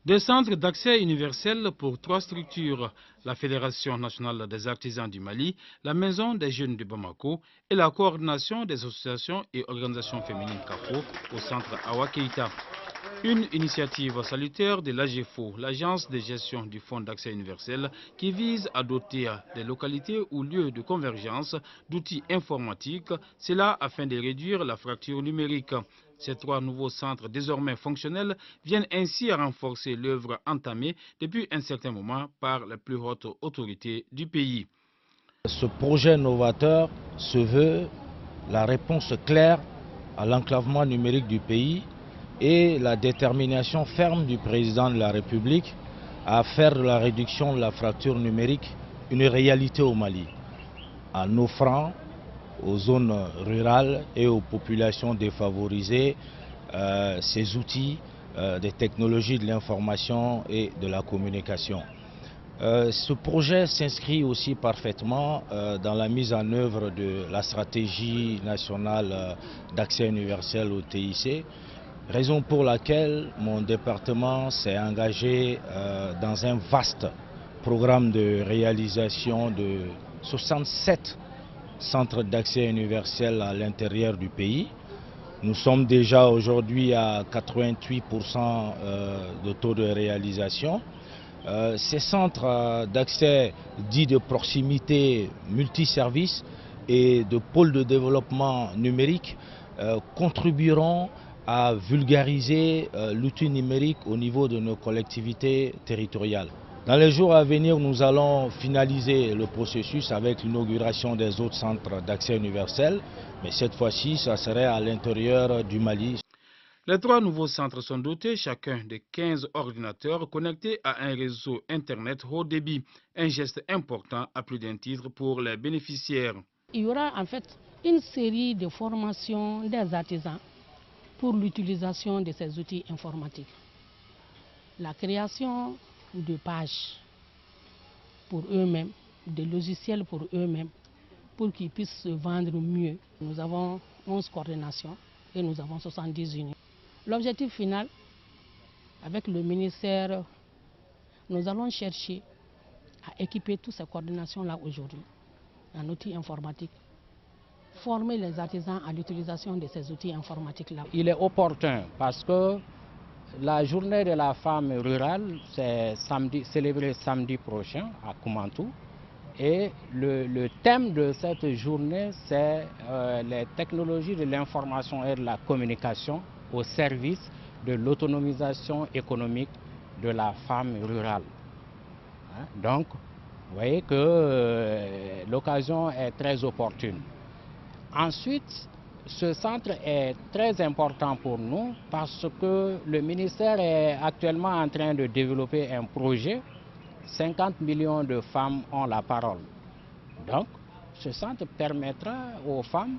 Des centres d'accès universel pour 3 structures, la Fédération nationale des artisans du Mali, la Maison des jeunes de Bamako et la coordination des associations et organisations féminines CAFO au centre Awa Keïta. Une initiative salutaire de l'AGFO, l'Agence de gestion du Fonds d'accès universel, qui vise à doter des localités ou lieux de convergence d'outils informatiques, cela afin de réduire la fracture numérique. Ces 3 nouveaux centres désormais fonctionnels viennent ainsi à renforcer l'œuvre entamée depuis un certain moment par les plus hautes autorités du pays. Ce projet novateur se veut la réponse claire à l'enclavement numérique du pays et la détermination ferme du président de la République à faire de la réduction de la fracture numérique une réalité au Mali, en offrant aux zones rurales et aux populations défavorisées ces outils des technologies de l'information et de la communication. Ce projet s'inscrit aussi parfaitement dans la mise en œuvre de la stratégie nationale d'accès universel au TIC, raison pour laquelle mon département s'est engagé dans un vaste programme de réalisation de 67 centres d'accès universel à l'intérieur du pays. Nous sommes déjà aujourd'hui à 88% de taux de réalisation. Ces centres d'accès dits de proximité multiservices et de pôles de développement numérique contribueront à vulgariser l'outil numérique au niveau de nos collectivités territoriales. Dans les jours à venir, nous allons finaliser le processus avec l'inauguration des autres centres d'accès universel, mais cette fois-ci, ça serait à l'intérieur du Mali. Les 3 nouveaux centres sont dotés chacun de 15 ordinateurs connectés à un réseau Internet haut débit, un geste important à plus d'un titre pour les bénéficiaires. Il y aura en fait une série de formations des artisans pour l'utilisation de ces outils informatiques. La création de pages pour eux-mêmes, de logiciels pour eux-mêmes, pour qu'ils puissent se vendre mieux. Nous avons 11 coordinations et nous avons 70 unités. L'objectif final, avec le ministère, nous allons chercher à équiper toutes ces coordinations-là aujourd'hui en outils informatiques, former les artisans à l'utilisation de ces outils informatiques-là. Il est opportun parce que la journée de la femme rurale, c'est célébré samedi prochain à Koumantou. Et le thème de cette journée, c'est les technologies de l'information et de la communication au service de l'autonomisation économique de la femme rurale. Donc, vous voyez que l'occasion est très opportune. Ensuite, ce centre est très important pour nous parce que le ministère est actuellement en train de développer un projet. 50 millions de femmes ont la parole. Donc, ce centre permettra aux femmes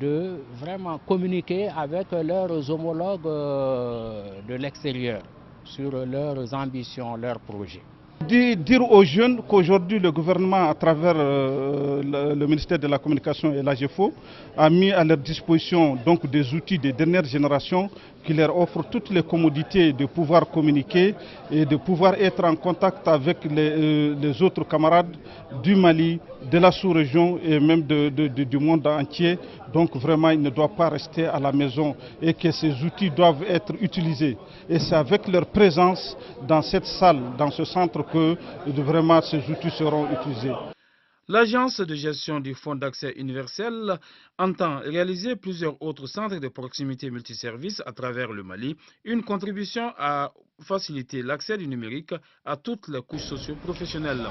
de vraiment communiquer avec leurs homologues de l'extérieur sur leurs ambitions, leurs projets. Dire aux jeunes qu'aujourd'hui le gouvernement, à travers le ministère de la Communication et l'AGFO, a mis à leur disposition donc des outils de dernière génération qui leur offrent toutes les commodités de pouvoir communiquer et de pouvoir être en contact avec les autres camarades du Mali, de la sous-région et même du monde entier. Donc vraiment, il ne doit pas rester à la maison et que ces outils doivent être utilisés. Et c'est avec leur présence dans cette salle, dans ce centre, que vraiment ces outils seront utilisés. L'Agence de gestion du Fonds d'accès universel entend réaliser plusieurs autres centres de proximité multiservices à travers le Mali, une contribution à faciliter l'accès du numérique à toutes les couches socio-professionnelles.